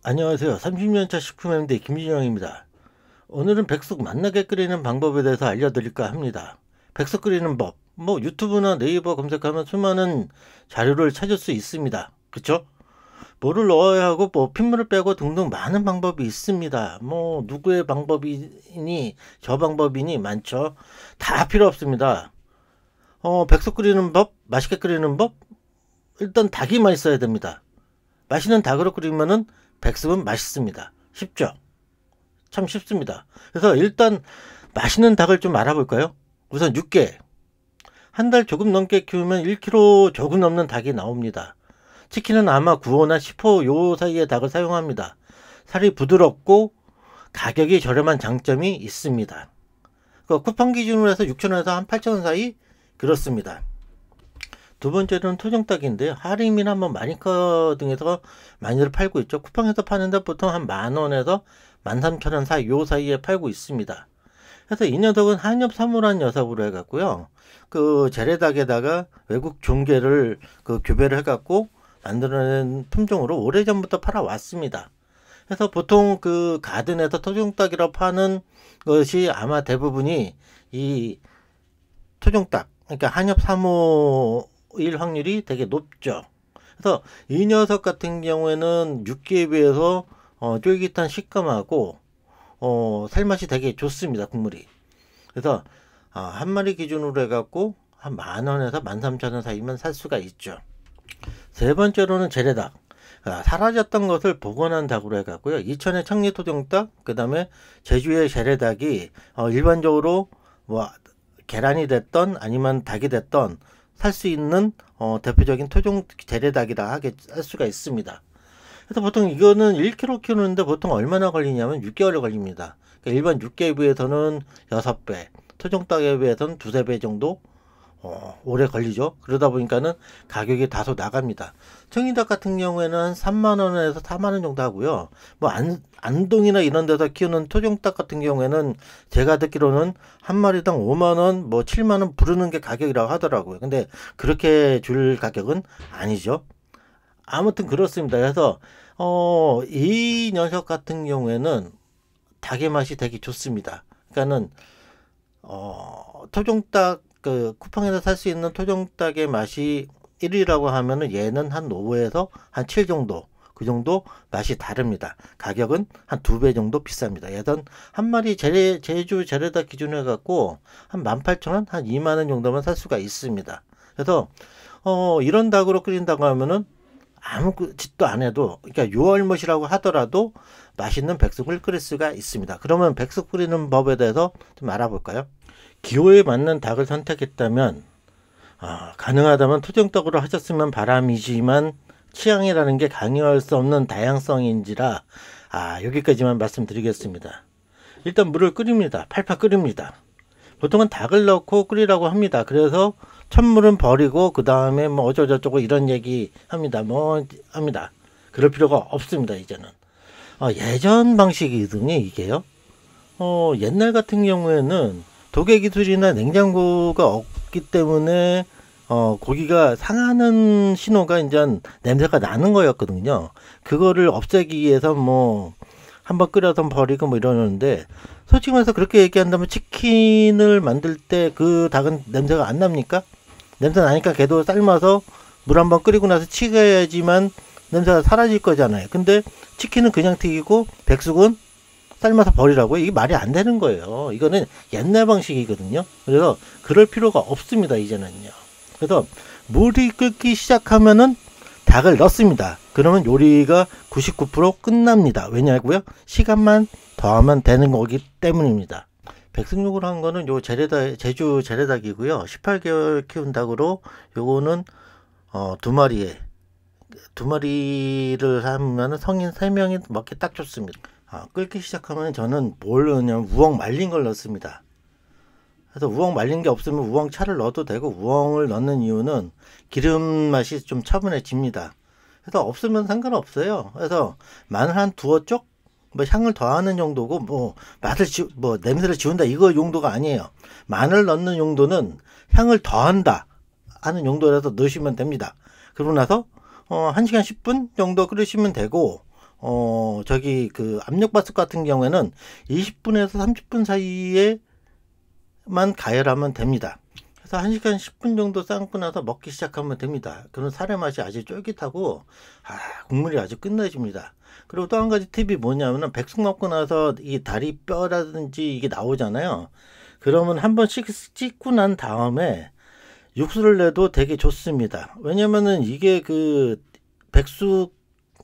안녕하세요. 30년차 식품 MD 김진영입니다. 오늘은 백숙 맛나게 끓이는 방법에 대해서 알려드릴까 합니다. 백숙 끓이는 법, 유튜브나 네이버 검색하면 수많은 자료를 찾을 수 있습니다. 그쵸? 뭐를 넣어야 하고 핏물을 빼고 등등 많은 방법이 있습니다. 누구의 방법이니 저 방법이니 많죠. 다 필요 없습니다. 백숙 끓이는 법, 맛있게 끓이는 법, 일단 닭이 맛있어야 됩니다. 맛있는 닭으로 끓이면은 백숙은 맛있습니다. 쉽죠? 참 쉽습니다. 그래서 일단 맛있는 닭을 좀 알아볼까요? 우선 육개. 한 달 조금 넘게 키우면 1kg 조금 넘는 닭이 나옵니다. 치킨은 아마 9호나 10호 요 사이의 닭을 사용합니다. 살이 부드럽고 가격이 저렴한 장점이 있습니다. 쿠팡 기준으로 해서 6,000원에서 한 8,000원 사이 그렇습니다. 두 번째는 토종닭인데요. 하림이나 마니커 등에서 많이들 팔고 있죠. 쿠팡에서 파는데 보통 한 10,000원에서 13,000원 사이 요 사이에 팔고 있습니다. 그래서 이 녀석은 한엽 사물한 녀석으로 해갖고요. 그 재래닭에다가 외국 종계를 교배를 해갖고 만들어낸 품종으로 오래전부터 팔아왔습니다. 그래서 보통 그 가든에서 토종닭이라고 파는 것이 아마 대부분이 이 토종닭, 그러니까 한엽 3호일 확률이 되게 높죠. 그래서 이 녀석 같은 경우에는 육개에 비해서 쫄깃한 식감하고 살맛이 되게 좋습니다. 국물이. 그래서 한 마리 기준으로 해갖고 한 10,000원에서 13,000원 사이면 살 수가 있죠. 세 번째로는 재래닭. 사라졌던 것을 복원한 닭으로 해갖고요. 이천의 청리 토종닭, 그 다음에 제주의 재래닭이 일반적으로 계란이 됐던 아니면 닭이 됐던 살 수 있는 대표적인 토종 재래닭이라 할 수가 있습니다. 그래서 보통 이거는 1kg 키우는데 보통 얼마나 걸리냐면 6개월이 걸립니다. 그러니까 일반 육개에 비해서는 6배, 토종닭에 비해서는 2~3배 정도 오래 걸리죠. 그러다 보니까는 가격이 다소 나갑니다. 청리닭 같은 경우에는 한 3만원에서 4만원 정도 하고요. 안동이나 이런 데서 키우는 토종닭 같은 경우에는 제가 듣기로는 한 마리당 5만원, 7만원 부르는 게 가격이라고 하더라고요. 근데 그렇게 줄 가격은 아니죠. 아무튼 그렇습니다. 그래서 이 녀석 같은 경우에는 닭의 맛이 되게 좋습니다. 그러니까는 토종닭 쿠팡에서 살 수 있는 토종닭의 맛이 1위라고 하면은 얘는 한 5에서 한 7 정도, 그 정도 맛이 다릅니다. 가격은 한 2배 정도 비쌉니다. 얘는 한 마리 제주 재래닭 기준으로 해갖고 한 18,000원, 한 2만원 정도만 살 수가 있습니다. 그래서 이런 닭으로 끓인다고 하면은 아무 짓도 안 해도, 그러니까 요알못이라고 하더라도 맛있는 백숙을 끓일 수가 있습니다. 그러면 백숙 끓이는 법에 대해서 좀 알아볼까요? 기호에 맞는 닭을 선택했다면 가능하다면 토종닭으로 하셨으면 바람이지만 취향이라는 게 강요할 수 없는 다양성인지라 여기까지만 말씀드리겠습니다. 일단 물을 끓입니다. 팔팔 끓입니다. 보통은 닭을 넣고 끓이라고 합니다. 그래서 첫물은 버리고 그 다음에 어쩌고저쩌고 이런 얘기 합니다. 합니다. 그럴 필요가 없습니다. 이제는 예전 방식이거든요. 이게요. 옛날 같은 경우에는 도개 기술이나 냉장고가 없기 때문에 고기가 상하는 신호가 이제 냄새가 나는 거였거든요. 그거를 없애기 위해서 한번 끓여서 버리고 이러는데, 솔직히 말해서 그렇게 얘기한다면 치킨을 만들 때 그 닭은 냄새가 안 납니까? 냄새 나니까 걔도 삶아서 물 한번 끓이고 나서 튀겨야지만 냄새가 사라질 거잖아요. 근데 치킨은 그냥 튀기고 백숙은 삶아서 버리라고요? 이게 말이 안 되는 거예요. 이거는 옛날 방식이거든요. 그래서 그럴 필요가 없습니다. 이제는요. 그래서 물이 끓기 시작하면은 닭을 넣습니다. 그러면 요리가 99% 끝납니다. 왜냐고요? 시간만 더하면 되는 거기 때문입니다. 백숙육을 한 거는 요 제주 재래닭이고요. 18개월 키운 닭으로 요거는 두 마리를 하면 성인 3명이 먹기 딱 좋습니다. 끓기 시작하면 저는 뭘 넣냐면 우엉 말린 걸 넣습니다. 그래서 우엉 말린 게 없으면 우엉차를 넣어도 되고, 우엉을 넣는 이유는 기름 맛이 좀 차분해집니다. 그래서 없으면 상관없어요. 그래서 마늘 한 두어 쪽 향을 더하는 정도고, 맛을 냄새를 지운다 이거 용도가 아니에요. 마늘 넣는 용도는 향을 더한다 하는 용도라서 넣으시면 됩니다. 그러고 나서 1시간 10분 정도 끓이시면 되고, 저기 그 압력밥솥 같은 경우에는 20분에서 30분 사이에만 가열하면 됩니다. 그래서 1시간 10분 정도 삶고 나서 먹기 시작하면 됩니다. 그런 살의 맛이 아주 쫄깃하고 국물이 아주 끝내줍니다. 그리고 또 한 가지 팁이 뭐냐면은 백숙 먹고 나서 이 다리 뼈라든지 이게 나오잖아요. 그러면 한 번씩 씻고 난 다음에 육수를 내도 되게 좋습니다. 왜냐면은 이게 그 백숙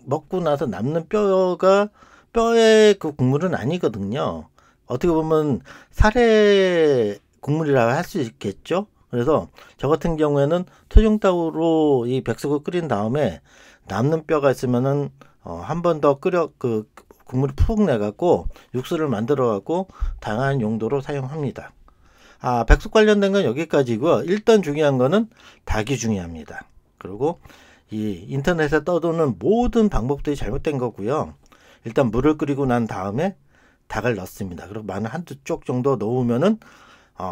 먹고 나서 남는 뼈의 그 국물은 아니거든요. 어떻게 보면 살의 국물이라고 할 수 있겠죠. 그래서 저 같은 경우에는 토종닭으로 이 백숙을 끓인 다음에 남는 뼈가 있으면은 한 번 더 끓여 그 국물을 푹 내갖고 육수를 만들어 갖고 다양한 용도로 사용합니다. 백숙 관련된 건 여기까지고요. 일단 중요한 거는 닭이 중요합니다. 그리고 이 인터넷에 떠도는 모든 방법들이 잘못된 거고요. 일단 물을 끓이고 난 다음에 닭을 넣습니다. 그리고 마늘 한두 쪽 정도 넣으면은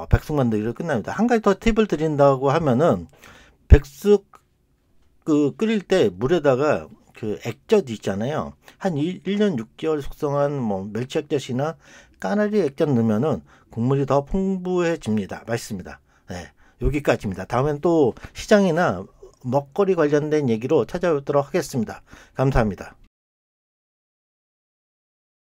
백숙 만들기로 끝납니다. 한 가지 더 팁을 드린다고 하면은 백숙 그 끓일 때 물에다가 그 액젓 있잖아요. 한 1년 6개월 숙성한 뭐 멸치 액젓이나 까나리 액젓 넣으면은 국물이 더 풍부해집니다. 맛있습니다. 네, 여기까지입니다. 다음엔 또 시장이나 먹거리 관련된 얘기로 찾아뵙도록 하겠습니다. 감사합니다.